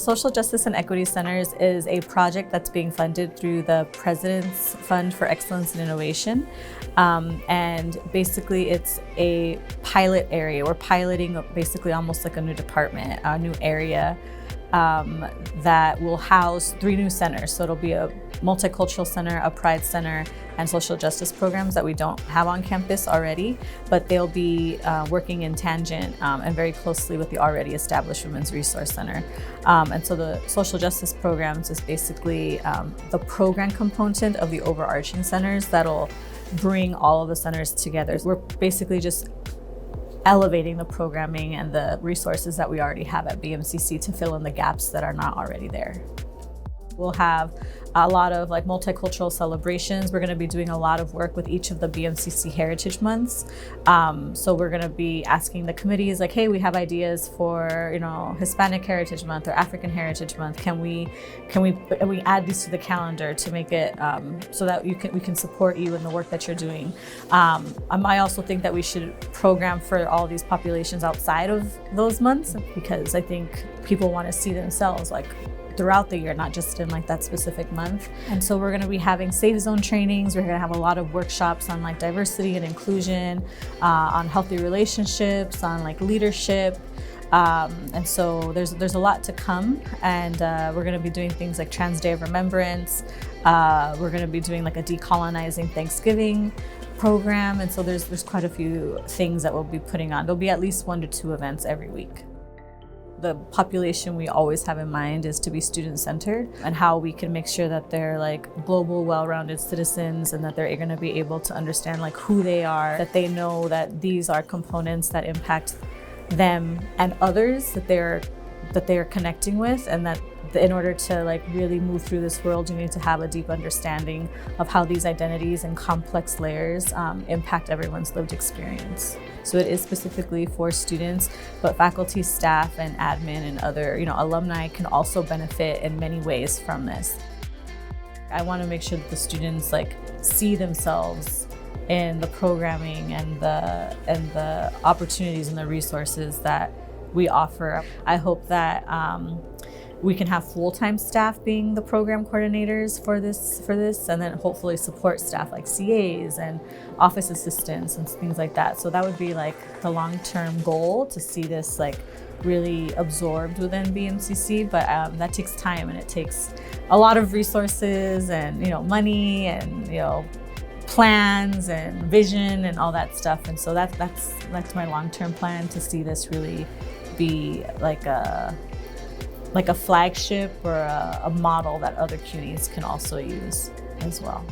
Social Justice and Equity Centers is a project that's being funded through the President's Fund for Excellence in Innovation. And basically it's a pilot area. We're piloting basically almost like a new department, a new area that will house 3 new centers. So it'll be a multicultural center, a pride center, and social justice programs that we don't have on campus already, but they'll be working in tangent and very closely with the already established Women's Resource Center. And so the social justice programs is basically the program component of the overarching centers that'll bring all of the centers together. We're basically just elevating the programming and the resources that we already have at BMCC to fill in the gaps that are not already there. We'll have a lot of multicultural celebrations. We're going to be doing a lot of work with each of the BMCC Heritage Months. So we're going to be asking the committees hey, we have ideas for Hispanic Heritage Month or African Heritage Month. Can we add these to the calendar to make it so that we can support you in the work that you're doing. I also think that we should program for all these populations outside of those months, because I think people want to see themselves throughout the year, not just in that specific month. And so we're going to be having safe zone trainings. We're going to have a lot of workshops on diversity and inclusion, on healthy relationships, on leadership. And so there's a lot to come, and we're going to be doing things like Trans Day of Remembrance. We're going to be doing a decolonizing Thanksgiving program. And so there's quite a few things that we'll be putting on. There'll be at least 1 to 2 events every week. The population we always have in mind is to be student-centered, and how we can make sure that they're global, well-rounded citizens, and that they're going to be able to understand who they are, that they know that these are components that impact them and others that they are connecting with, and that in order to really move through this world, you need to have a deep understanding of how these identities and complex layers impact everyone's lived experience. So it is specifically for students, but faculty, staff, and admin and other alumni can also benefit in many ways from this. I want to make sure that the students see themselves in the programming and the opportunities and the resources that we offer. I hope that we can have full-time staff being the program coordinators for this, and then hopefully support staff like CAs and office assistants and things like that. So that would be the long-term goal, to see this really absorbed within BMCC, but that takes time, and it takes a lot of resources and money and plans and vision and all that stuff. And so that's my long-term plan, to see this really be a flagship or a model that other CUNYs can also use as well.